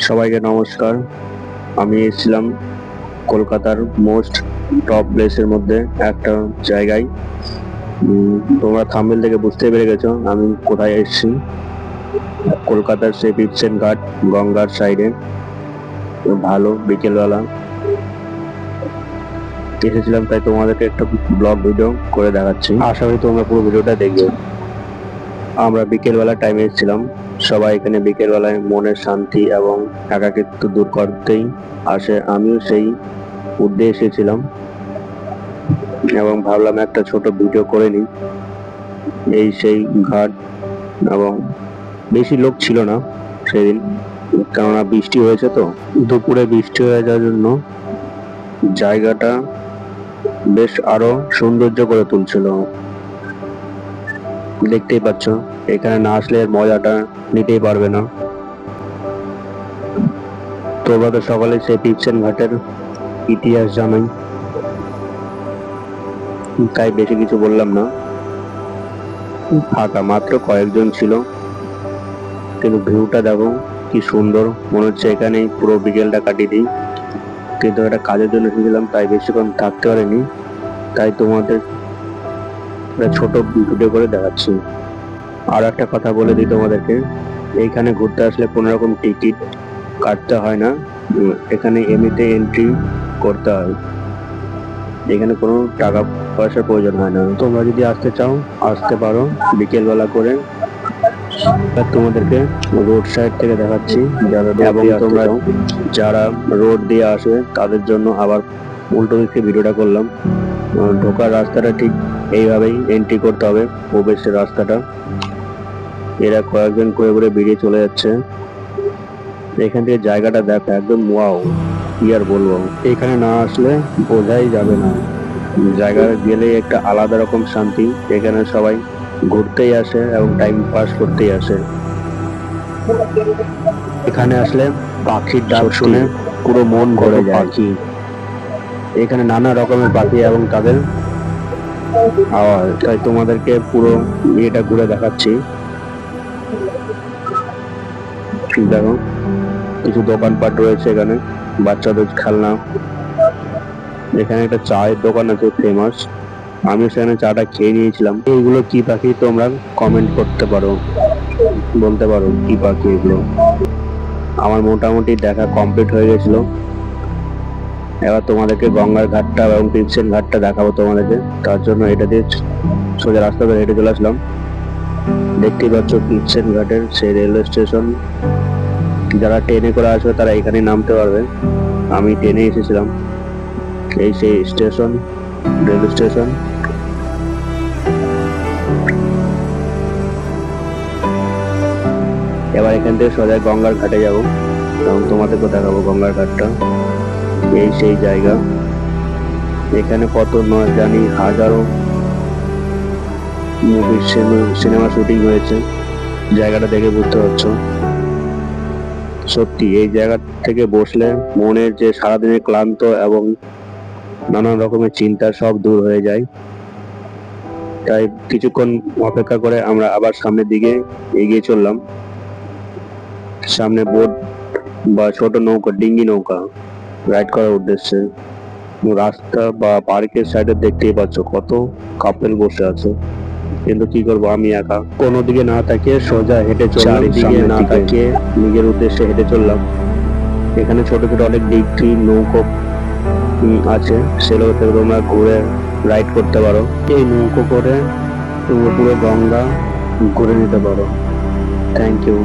সবাইকে নমস্কার। আমি এসেছিলাম কলকাতার মোস্ট টপ প্লেসের মধ্যে একটা জায়গায়। তোমরা থাম্বনেল থেকে বুঝতে পেরে গেছো আমি কোথায় এসেছি। কলকাতার সেই বিপসেন ঘাট গঙ্গার সাইডে ভালো বিকেলবেলা এসেছিলাম, তাই তোমাদেরকে একটা ব্লগ ভিডিও করে দেখাচ্ছি। আশা করি তোমরা পুরো ভিডিওটা দেখবে। আমরা বিকেলবেলা টাইমে এসেছিলাম। সবাই এখানে বিকেলবেলায় মনের শান্তি এবং একাকিত্ব দূর করতেই আসে। আমিও সেই উদ্দেশ্যে এসেছিলাম এবং ভাবলাম একটা ছোট ভিডিও করে নিই। এই সেই ঘাট, এবং বেশি লোক ছিল না সেদিন, কেননা বৃষ্টি হয়েছে, তো দুপুরে বৃষ্টি হয়ে যাওয়ার জন্য জায়গাটা বেশ আরো সৌন্দর্য করে তুলছিল। দেখতেই পাচ্ছ, এখানে না আসলে এর মজাটা নিতেই পারবে না। তোমরা তো সকলে সেই বিপসেন ঘাটের ইতিহাস জানাই, তাই বেশি কিছু বললাম না। ফাঁকা মাত্র কয়েকজন ছিল, কিন্তু ভিউটা দেখো কি সুন্দর। মনে হচ্ছে এখানেই পুরো বিকেলটা কাটিয়ে দিই, কিন্তু একটা কাজের জন্য এসেছিলাম, তাই বেশিক্ষণ থাকতে পারিনি। তাই তোমাদের একটা ছোট ভিডিও করে দেখাচ্ছি। আর একটা কথা বলে দিই তোমাদেরকে, এইখানে ঘুরতে আসলে কোনো রকম টিকিট কাটতে হয় না। এখানে এমনিতে এন্ট্রি করতে হয়, এখানে কোনো টাকা পয়সার প্রয়োজন হয় না। তোমরা যদি আসতে চাও আসতে পারো বিকেলবেলা করে। তোমাদেরকে রোড সাইড থেকে দেখাচ্ছি, এবং তোমরা যারা রোড দিয়ে আসবে তাদের জন্য আবার উল্টো দিকে ভিডিওটা করলাম। ঢোকার রাস্তাটা ঠিক এইভাবেই এন্ট্রি করতে হবে, প্রবেশের রাস্তাটা। এরা কয়েকজন করে করে বেরিয়ে চলে যাচ্ছে। এখান থেকে জায়গাটা দেখো, একদম ওয়াও, কি আর বলবো। এখানে না আসলে বোঝাই যাবে না। জায়গা গেলে একটা আলাদা রকম শান্তি। এখানে সবাই ঘুরতেই আসে এবং টাইম পাস করতেই আসে। এখানে আসলে পাখির ডাক শুনে পুরো মন ভরে যায়। পাখি, এখানে নানা রকমের পাখি এবং তাদের আওয়াজ, তাই তোমাদেরকে পুরো ইয়েটা ঘুরে দেখাচ্ছি। দেখো কিছু দোকানপাট রয়েছে এখানে, বাচ্চাদের খেলনা। এখানে একটা চায়ের দোকান আছে ফেমাস, আমি সেখানে চাটা খেয়ে নিয়েছিলাম। এইগুলো কি পাখি তোমরা কমেন্ট করতে পারো, বলতে পারো কি পাখি এগুলো। আমার মোটামুটি দেখা কমপ্লিট হয়ে গেছিল। এবার তোমাদেরকে গঙ্গার ঘাটটা এবং বিপসেন ঘাটটা দেখাবো তোমাদেরকে। তার জন্য এটা দিয়ে সোজা রাস্তা ধরে হেঁটে চলে আসলাম। দেখতেই পাচ্ছ বিপসেন ঘাটের সেই রেলওয়ে স্টেশন। যারা ট্রেনে করে আসবে তারা এখানে নামতে পারবে। আমি ট্রেনে এসেছিলাম। এই সেই স্টেশন, রেলওয়ে স্টেশন। এবার এখান থেকে সোজা গঙ্গার ঘাটে যাব এবং তোমাদেরকে দেখাবো গঙ্গার ঘাটটা। এই সেই জায়গা, এখানে কত নয় জানি হাজারো মুভির সিনেমা শুটিং হয়েছে। জায়গাটা দেখে বুঝতে পারছো। সত্যি এই জায়গা থেকে বসলে মনের যে সারাদিনের ক্লান্ত এবং নানান রকমের চিন্তা সব দূর হয়ে যায়। তাই কিছুক্ষণ অপেক্ষা করে আমরা আবার সামনের দিকে এগিয়ে চললাম। সামনে বোট বা ছোট নৌকা, ডিঙ্গি নৌকা রাইড করার উদ্দেশ্যে। রাস্তা বা পার্কের সাইডে দেখতেই পাচ্ছ কত কাপেল বসে আছে, কিন্তু কি করবো, আমি একা। কোনো দিকে না তাকিয়ে সোজা হেঁটে চললাম, দিকে না তাকিয়ে নিজের উদ্দেশ্যে হেঁটে চললাম। এখানে ছোট ছোট অনেক ডিঙ্গি নৌকো আছে, সেগুলোতে তোমরা ঘুরে রাইড করতে পারো। এই নৌকো করে তোমরা পুরো গঙ্গা ঘুরে নিতে পারো। Thank you.